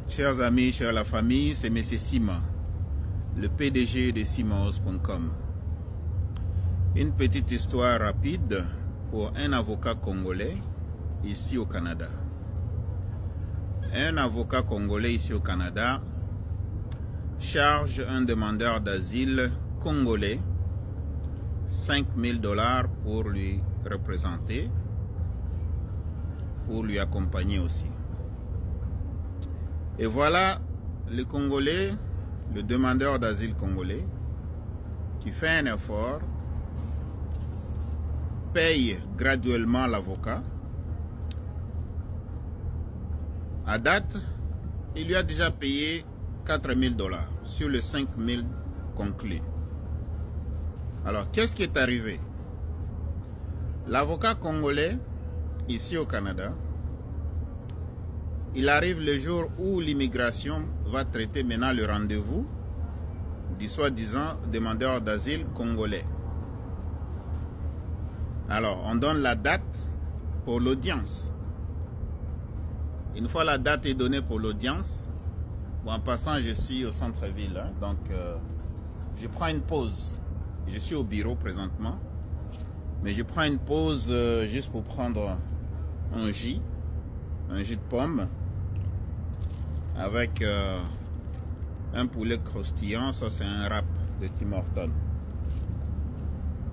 Chers amis, chers la famille, c'est M. Sima, le PDG de simaos.com. Une petite histoire rapide pour un avocat congolais ici au Canada. Un avocat congolais ici au Canada charge un demandeur d'asile congolais 5 000 $ pour lui représenter, pour lui accompagner aussi. Et voilà le Congolais, le demandeur d'asile congolais, qui fait un effort, paye graduellement l'avocat. À date, il lui a déjà payé 4 000 $ sur les 5 000 conclus. Alors, qu'est-ce qui est arrivé? L'avocat congolais, ici au Canada, il arrive le jour où l'immigration va traiter maintenant le rendez-vous du soi-disant demandeur d'asile congolais. Alors, on donne la date pour l'audience. Une fois la date est donnée pour l'audience, bon, en passant, je suis au centre-ville, hein, donc je prends une pause. Je suis au bureau présentement, mais je prends une pause juste pour prendre un jus de pomme, avec un poulet croustillant. Ça, c'est un wrap de Tim Hortons.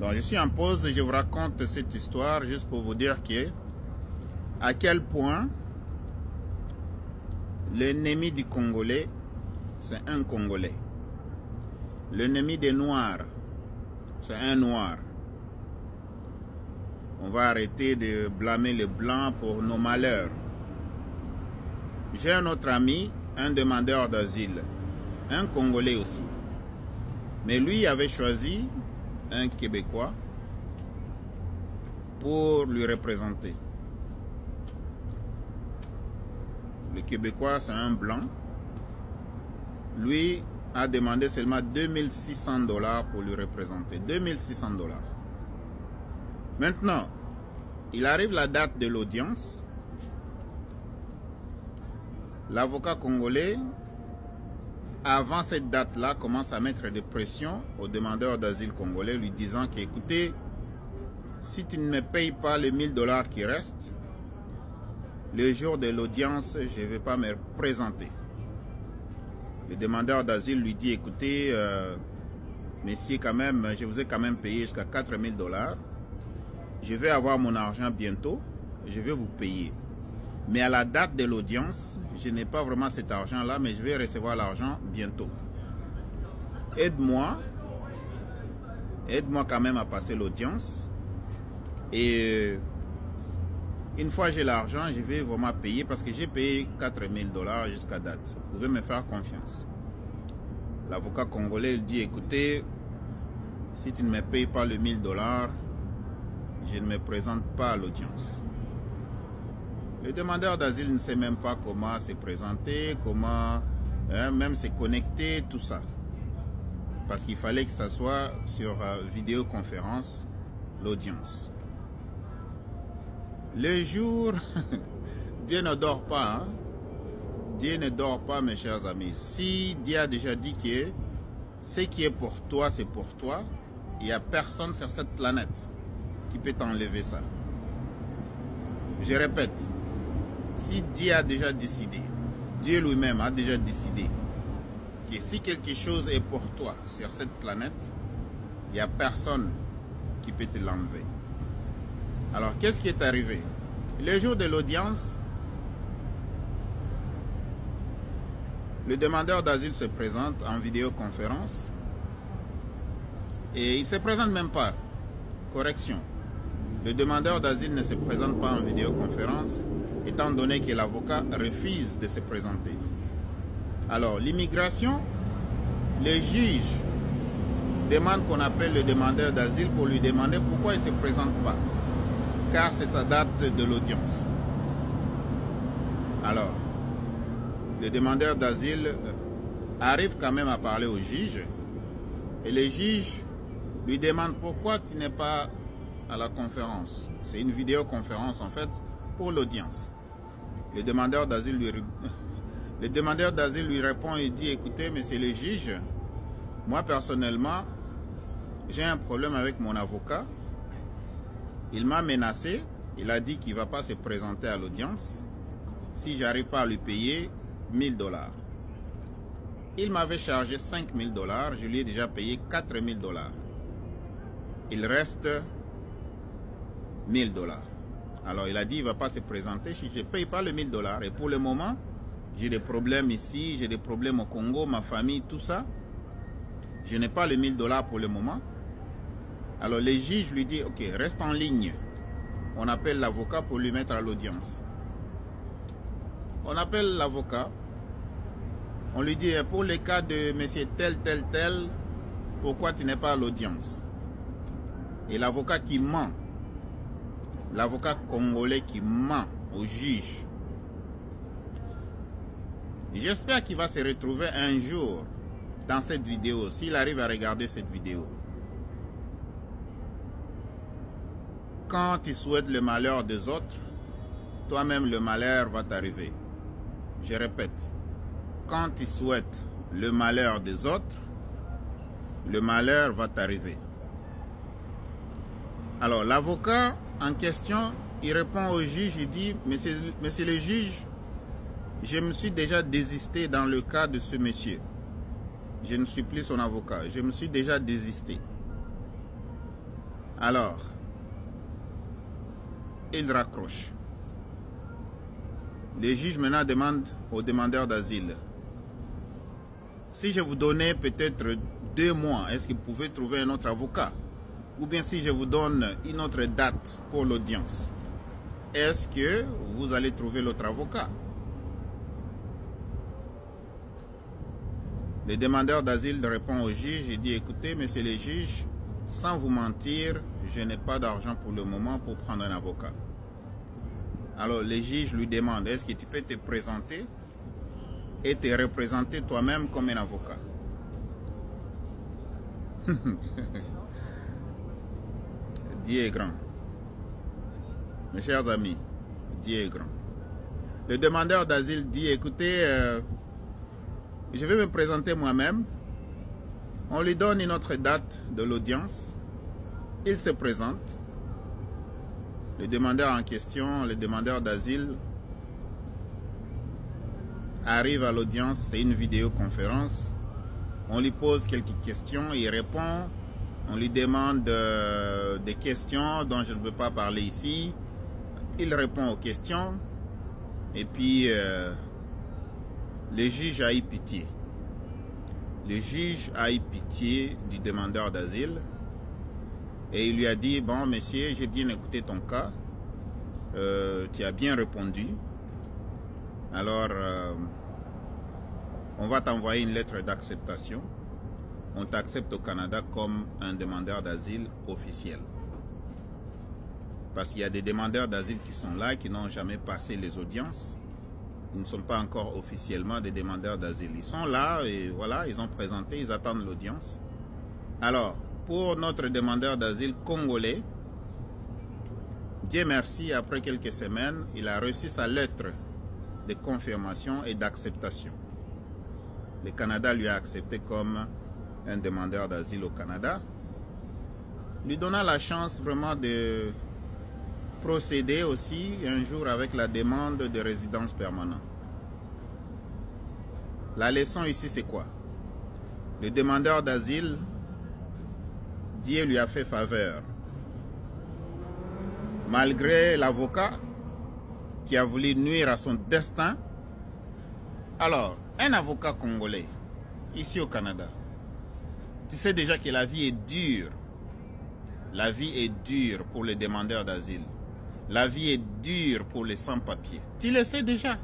Donc, je suis en pause et je vous raconte cette histoire juste pour vous dire à quel point l'ennemi du Congolais, c'est un Congolais. L'ennemi des Noirs, c'est un Noir. On va arrêter de blâmer les Blancs pour nos malheurs. J'ai un autre ami, un demandeur d'asile, un Congolais aussi. Mais lui avait choisi un Québécois pour lui représenter. Le Québécois, c'est un Blanc. Lui a demandé seulement 2 600 $ pour lui représenter. 2 600 $. Maintenant, il arrive la date de l'audience. L'avocat congolais, avant cette date-là, commence à mettre des pressions aux demandeurs d'asile congolais, lui disant qu'écoutez, si tu ne me payes pas les 1 000 $ qui restent, le jour de l'audience, je ne vais pas me présenter. Le demandeur d'asile lui dit, écoutez, messieurs, quand même, je vous ai quand même payé jusqu'à 4 000 $. Je vais avoir mon argent bientôt, je vais vous payer. Mais à la date de l'audience, je n'ai pas vraiment cet argent-là, mais je vais recevoir l'argent bientôt. Aide-moi quand même à passer l'audience. Et une fois que j'ai l'argent, je vais vraiment payer parce que j'ai payé 4 000 $ jusqu'à date. Vous pouvez me faire confiance. L'avocat congolais dit, écoutez, si tu ne me payes pas le 1 000 $, je ne me présente pas à l'audience. Le demandeur d'asile ne sait même pas comment se présenter, comment même se connecter, tout ça. Parce qu'il fallait que ça soit sur vidéoconférence, l'audience. Le jour, Dieu ne dort pas. Hein? Dieu ne dort pas, mes chers amis. Si Dieu a déjà dit que ce qui est pour toi, c'est pour toi, il n'y a personne sur cette planète qui peut t'enlever ça. Je répète. Si Dieu a déjà décidé, Dieu lui-même a déjà décidé que si quelque chose est pour toi sur cette planète, il n'y a personne qui peut te l'enlever. Alors, qu'est-ce qui est arrivé? Le jour de l'audience, le demandeur d'asile se présente en vidéoconférence et il ne se présente même pas. Correction. Le demandeur d'asile ne se présente pas en vidéoconférence, étant donné que l'avocat refuse de se présenter. Alors, l'immigration, le juge demande qu'on appelle le demandeur d'asile pour lui demander pourquoi il ne se présente pas, car c'est sa date de l'audience. Alors, le demandeur d'asile arrive quand même à parler au juge, et le juge lui demande pourquoi tu n'es pas à la conférence. C'est une vidéoconférence en fait pour l'audience. Le demandeur d'asile Le demandeur d'asile lui répond et dit, écoutez, monsieur le juge, moi personnellement, j'ai un problème avec mon avocat. Il m'a menacé, il a dit qu'il ne va pas se présenter à l'audience si j'arrive pas à lui payer 1000 $. Il m'avait chargé 5000 $, je lui ai déjà payé 4000 $. Il reste 1000 $. Alors il a dit il ne va pas se présenter si je ne paye pas les 1000 $. Et pour le moment, j'ai des problèmes ici, j'ai des problèmes au Congo, ma famille, tout ça. Je n'ai pas les 1000 $ pour le moment. Alors le juge lui dit, ok, reste en ligne. On appelle l'avocat pour lui mettre à l'audience. On appelle l'avocat. On lui dit, pour le cas de monsieur tel, pourquoi tu n'es pas à l'audience? Et l'avocat qui ment, l'avocat congolais qui ment au juge, j'espère qu'il va se retrouver un jour dans cette vidéo, s'il arrive à regarder cette vidéo. Quand tu souhaites le malheur des autres, toi-même le malheur va t'arriver. Je répète, quand tu souhaites le malheur des autres, le malheur va t'arriver. Alors l'avocat en question, il répond au juge, il dit, monsieur le juge, je me suis déjà désisté dans le cas de ce monsieur. Je ne suis plus son avocat, je me suis déjà désisté. Alors, il raccroche. Le juge maintenant demande au demandeur d'asile, si je vous donnais peut-être 2 mois, est-ce que vous pouvez trouver un autre avocat? Ou bien si je vous donne une autre date pour l'audience, est-ce que vous allez trouver l'autre avocat? Le demandeur d'asile répond au juge et dit, écoutez, monsieur le juge, sans vous mentir, je n'ai pas d'argent pour le moment pour prendre un avocat. Alors le juge lui demande, est-ce que tu peux te présenter et te représenter toi-même comme un avocat? Dieu est grand. Mes chers amis, Dieu est grand. Le demandeur d'asile dit, écoutez, je vais me présenter moi-même. On lui donne une autre date de l'audience. Il se présente. Le demandeur en question, le demandeur d'asile, arrive à l'audience. C'est une vidéoconférence. On lui pose quelques questions, il répond. On lui demande des questions dont je ne veux pas parler ici. Il répond aux questions. Et puis, le juge a eu pitié. Le juge a eu pitié du demandeur d'asile. Et il lui a dit, bon monsieur, j'ai bien écouté ton cas. Tu as bien répondu. Alors, on va t'envoyer une lettre d'acceptation. On t'accepte au Canada comme un demandeur d'asile officiel. Parce qu'il y a des demandeurs d'asile qui sont là, qui n'ont jamais passé les audiences. Ils ne sont pas encore officiellement des demandeurs d'asile. Ils sont là et voilà, ils ont présenté, ils attendent l'audience. Alors, pour notre demandeur d'asile congolais, Dieu merci, après quelques semaines, il a reçu sa lettre de confirmation et d'acceptation. Le Canada lui a accepté comme un demandeur d'asile au Canada, lui donnant la chance vraiment de procéder aussi un jour avec la demande de résidence permanente. La leçon ici, c'est quoi? Le demandeur d'asile, Dieu lui a fait faveur. Malgré l'avocat qui a voulu nuire à son destin. Alors, un avocat congolais, ici au Canada, tu sais déjà que la vie est dure. La vie est dure pour les demandeurs d'asile. La vie est dure pour les sans-papiers. Tu le sais déjà.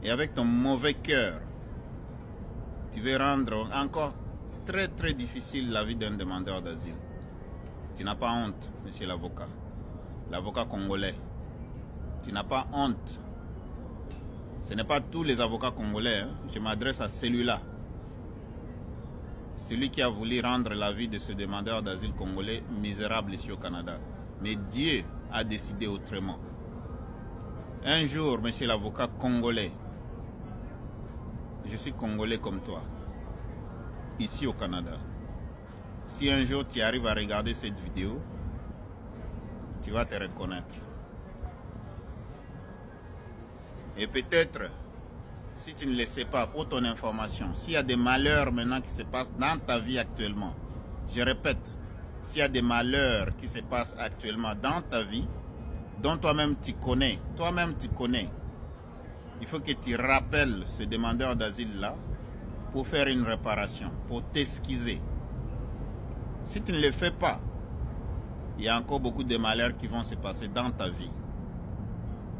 Et avec ton mauvais cœur, tu veux rendre encore très très difficile la vie d'un demandeur d'asile. Tu n'as pas honte, monsieur l'avocat. L'avocat congolais. Tu n'as pas honte. Ce n'est pas tous les avocats congolais. Hein. Je m'adresse à celui-là. Celui qui a voulu rendre la vie de ce demandeur d'asile congolais misérable ici au Canada. Mais Dieu a décidé autrement. Un jour, monsieur l'avocat congolais, je suis congolais comme toi, ici au Canada. Si un jour tu arrives à regarder cette vidéo, tu vas te reconnaître. Et peut-être, si tu ne le sais pas, pour ton information, s'il y a des malheurs maintenant qui se passent dans ta vie actuellement, je répète, s'il y a des malheurs qui se passent actuellement dans ta vie, dont toi-même tu connais, il faut que tu rappelles ce demandeur d'asile-là pour faire une réparation, pour t'excuser. Si tu ne le fais pas, il y a encore beaucoup de malheurs qui vont se passer dans ta vie.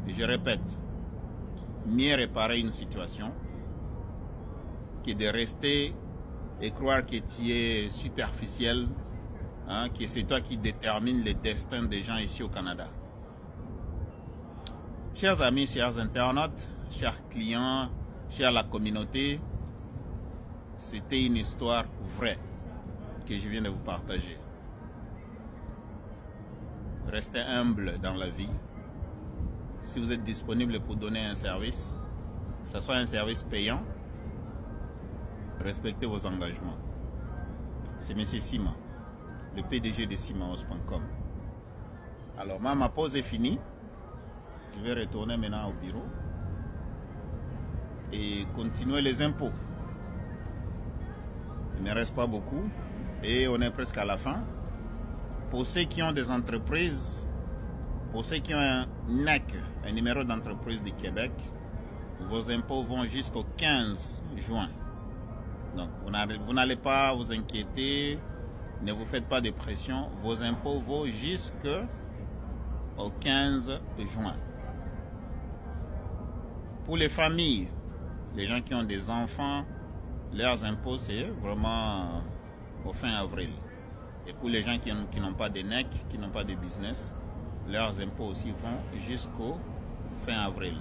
Et je répète, mieux réparer une situation que de rester et croire que tu es superficiel, hein, que c'est toi qui détermine le destin des gens ici au Canada. Chers amis, chers internautes, chers clients, chers la communauté, c'était une histoire vraie que je viens de vous partager. Restez humble dans la vie. Si vous êtes disponible pour donner un service, que ce soit un service payant, respectez vos engagements. C'est M. Sima, le PDG de simaos.com. Alors, ma pause est finie. Je vais retourner maintenant au bureau et continuer les impôts. Il ne reste pas beaucoup et on est presque à la fin. Pour ceux qui ont des entreprises, pour ceux qui ont un NEC, un numéro d'entreprise du Québec, vos impôts vont jusqu'au 15 juin. Donc, vous n'allez pas vous inquiéter, ne vous faites pas de pression. Vos impôts vont jusqu'au 15 juin. Pour les familles, les gens qui ont des enfants, leurs impôts, c'est vraiment au fin avril. Et pour les gens qui n'ont pas de NEC, qui n'ont pas de business, leurs impôts aussi vont jusqu'au fin avril.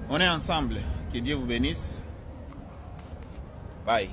On est ensemble. Que Dieu vous bénisse. Bye.